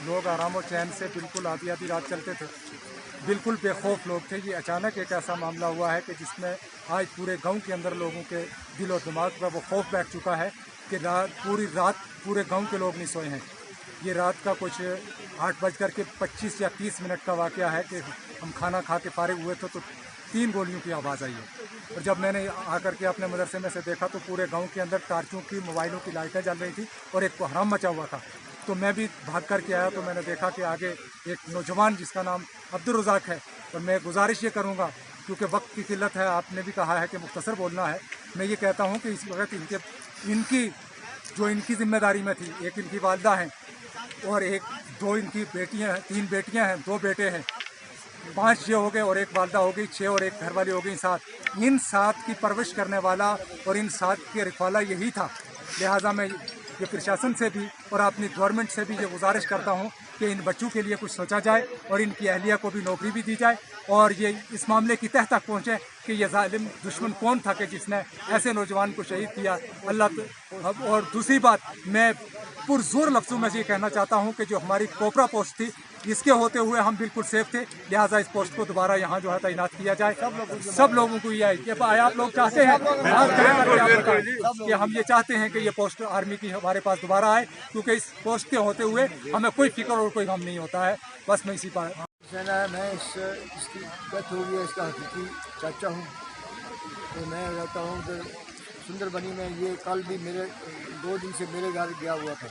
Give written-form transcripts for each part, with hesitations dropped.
लोग आराम और चैन से बिल्कुल आधी आधी रात चलते थे, बिल्कुल बेखौफ लोग थे। ये अचानक एक ऐसा मामला हुआ है कि जिसमें आज पूरे गांव के अंदर लोगों के दिल और दिमाग पर वो खौफ बैठ चुका है कि पूरी रात पूरे गांव के लोग नहीं सोए हैं। ये रात का कुछ 8:25 या 30 मिनट का वाक़या है कि हम खाना खा के फारिग हुए थे तो 3 गोलियों की आवाज़ आई है। और जब मैंने आकर के अपने मदरसे में से देखा तो पूरे गांव के अंदर टार्चों की, मोबाइलों की लाइटें जल रही थी और एक कोहराम मचा हुआ था। तो मैं भी भाग कर के आया तो मैंने देखा कि आगे एक नौजवान जिसका नाम अब्दुल रज़ाक है। और मैं गुजारिश ये करूँगा, क्योंकि वक्त की किल्लत है, आपने भी कहा है कि मुख्तसर बोलना है, मैं ये कहता हूँ कि इस वक्त इनकी ज़िम्मेदारी में थी, एक इनकी वालदा हैं और दो इनकी बेटियाँ हैं, 3 बेटियाँ हैं, 2 बेटे हैं, 5-6 हो गए और एक वालदा हो गई 6 और एक घरवाली हो गई 7। इन 7 की परवरिश करने वाला और इन 7 के रखवाला यही था। लिहाजा मैं ये प्रशासन से भी और अपनी गवर्नमेंट से भी ये गुजारिश करता हूँ कि इन बच्चों के लिए कुछ सोचा जाए और इनकी अहलिया को भी नौकरी भी दी जाए और ये इस मामले की तह तक पहुँचे कि ये जालिम दुश्मन कौन था कि जिसने ऐसे नौजवान को शहीद किया। अल्लाह। और दूसरी बात, मैं पुरजोर लफ्ज़ों में ये कहना चाहता हूँ कि जो हमारी कोपरा पोस्ट थी, इसके होते हुए हम बिल्कुल सेफ थे। लिहाजा इस पोस्ट को दोबारा यहाँ जो है तैनात किया जाए। सब लोगों को ये आप लोग चाहते हैं कि हम ये चाहते हैं कि ये पोस्ट आर्मी की हमारे पास दोबारा आए, क्योंकि इस पोस्ट के होते हुए हमें कोई फिक्र और कोई गम नहीं होता है। बस मैं इसी पर मैं इसकी डेथ हो गई है, इसका हकीकी चाचा हूँ। तो मैं रहता हूँ सुंदर बनी में। ये कल भी मेरे 2 दिन से मेरे घर गया हुआ था।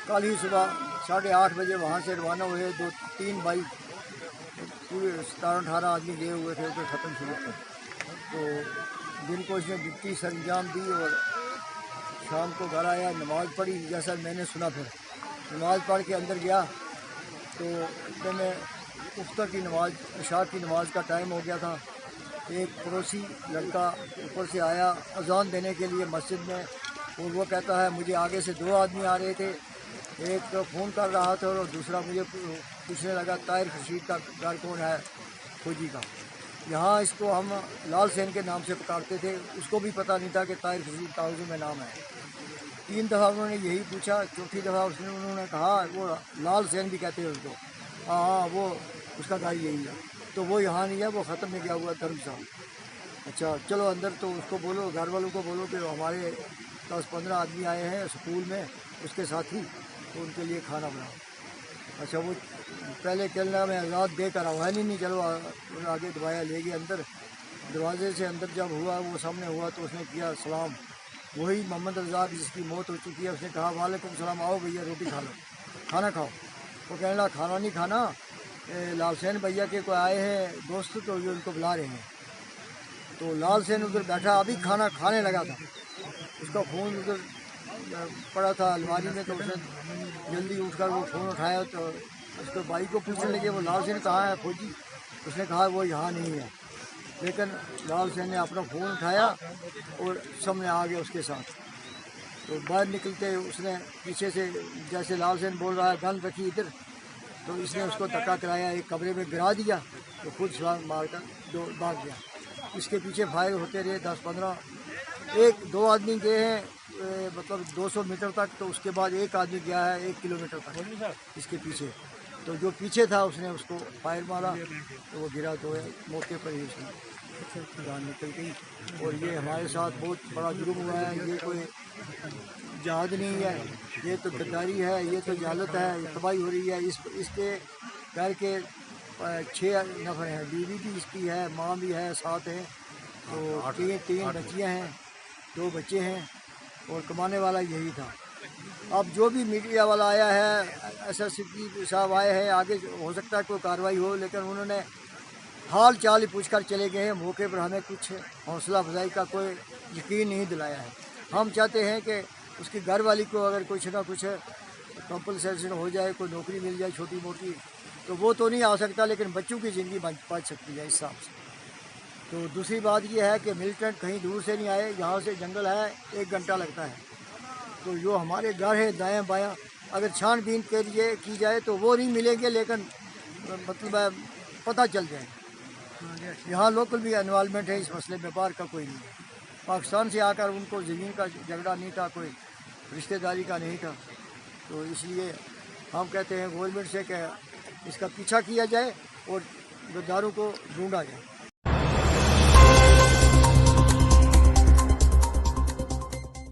कल ही सुबह 8:30 बजे वहाँ से रवाना हुए 2-3 बाइक, पूरे 17-18 आदमी गए हुए थे ऊपर ख़त्म शुरू पर। तो दिन को इसने ड्यूटी सर अंजाम दी और शाम को घर आया, नमाज़ पढ़ी जैसा मैंने सुना। फिर नमाज़ पढ़ के अंदर गया तो मैंने उफ्तर की नमाज़, इशा की नमाज़ का टाइम हो गया था। एक पड़ोसी लड़का ऊपर से आया अजान देने के लिए मस्जिद में, और वो कहता है मुझे आगे से 2 आदमी आ रहे थे, एक फ़ोन कर रहा था और दूसरा मुझे पूछने लगा ताहिर खुर्शीद का घर कौन है, फौजी का। यहाँ इसको हम लाल सेन के नाम से पुकारते थे, उसको भी पता नहीं था कि ताहिर खुर्शीद कागज़ों में नाम है। 3 दफ़ा उन्होंने यही पूछा, चौथी दफ़ा उन्होंने कहा वो लाल सेन भी कहते हैं उसको, हाँ वो उसका घर यही है। तो वो यहाँ नहीं है, वो ख़त्म में गया हुआ धर्म साहब। अच्छा चलो अंदर, तो उसको बोलो, घर वालों को बोलो कि हमारे 10-15 आदमी आए हैं स्कूल में, उसके साथी, तो उनके लिए खाना बनाओ। अच्छा वो पहले कहना मैं आज़ाद दे कर आऊँ, है नहीं चलो आगे दबाया, ले गए अंदर। दरवाजे से अंदर जब हुआ, वो सामने हुआ तो उसने किया सलाम। वही मोहम्मद रज़ाक जिसकी मौत हो चुकी है, उसने कहा वालेकुम सलाम, आओ भैया रोटी खा लो, खाना खाओ। वो कहने लगा खाना नहीं खाना, لال حسین بھیا کے کوئی آئے ہیں دوست تو یہ ان کو بلا رہے ہیں. تو لال حسین ادھر بیٹھا ابھی کھانا کھانے لگا تھا, اس کا فون ادھر پڑا تھا الماری میں, تو اس نے جلدی اٹھ کر وہ فون اٹھایا تو اس کو بھائی کو پوچھنے لگے وہ لال حسین کہاں ہے فوجی. اس نے کہا وہ یہاں نہیں ہے, لیکن لال حسین نے اپنا فون اٹھایا اور سامنے آ گیا اس کے ساتھ. تو باہر نکلتے اس نے پیچھے سے جیسے لال حسین بول رہا ہے گن رکھی ادھر, تو اس نے اس کو دھکا کرایا, ایک کمرے میں گرا دیا تو خود چھلانگ مار کر بھاگ گیا. اس کے پیچھے فائر ہوتے رہے 10-15, 1-2 آدمی گئے ہیں مطلب 200 میٹر تک, تو اس کے بعد ایک آدمی گیا ہے 1 کلومیٹر تک اس کے پیچھے. تو جو پیچھے تھا اس نے اس کو فائر مارا تو وہ گرا, تو موقع پر ہی اس نے جان نکل گئی. اور یہ ہمارے ساتھ بہت بڑا جرم ہوا ہے, یہ کوئی جہاد نہیں ہے, یہ تو غداری ہے, یہ تو جہالت ہے, تباہی ہو رہی ہے. اس کے گھر کے 6 نفر ہیں, بیوی بھی اس کی ہے, ماں بھی ہے, ساتھ ہیں, تو 3 بچیاں ہیں, 2 بچے ہیں, اور کمانے والا یہی تھا. اب جو بھی میڈیا والا آیا ہے, ایس ایس پی صاحب آئے ہیں, آگے ہو سکتا ہے کوئی کارروائی ہو, لیکن انہوں نے حال چال ہی پوچھ کر چلے گئے ہیں. موقع پر ہمیں کچھ حوصلہ افزائی کا کوئی یقین نہیں دلایا ہے. ہم چاہتے ہیں کہ اس کی گھر والی کو اگر کچھ نہ کچھ کمپنسیشن ہو جائے, کوئی نوکری مل جائے چھوٹی موٹی, تو وہ تو نہیں آ سکتا, لیکن بچوں کی زندگی بچ سکتی ہے اس حساب سے. تو دوسری بات یہ ہے کہ ملٹنٹ کہیں دور سے نہیں آئے, یہاں سے جنگل ہے 1 گھنٹہ لگتا ہے. تو جو ہمارے گھر ہے دائیں بایاں اگر چھان بین کے لیے کی جائے تو وہ نہیں ملیں گے, لیکن مطلب پتہ چل جائے. یہاں لوکل بھی انوالومنٹ ہے اس مسئلے میں, باہر کا کوئی نہیں ہے. پاکستان سے آ کر ان کو زمین کا جھگڑا نہیں تھا, کوئی رشتہ داری کا نہیں تھا. تو اس لیے ہم کہتے ہیں گورنمنٹ سے کہ اس کا پیچھا کیا جائے اور غداروں کو ڈھونڈا جائے.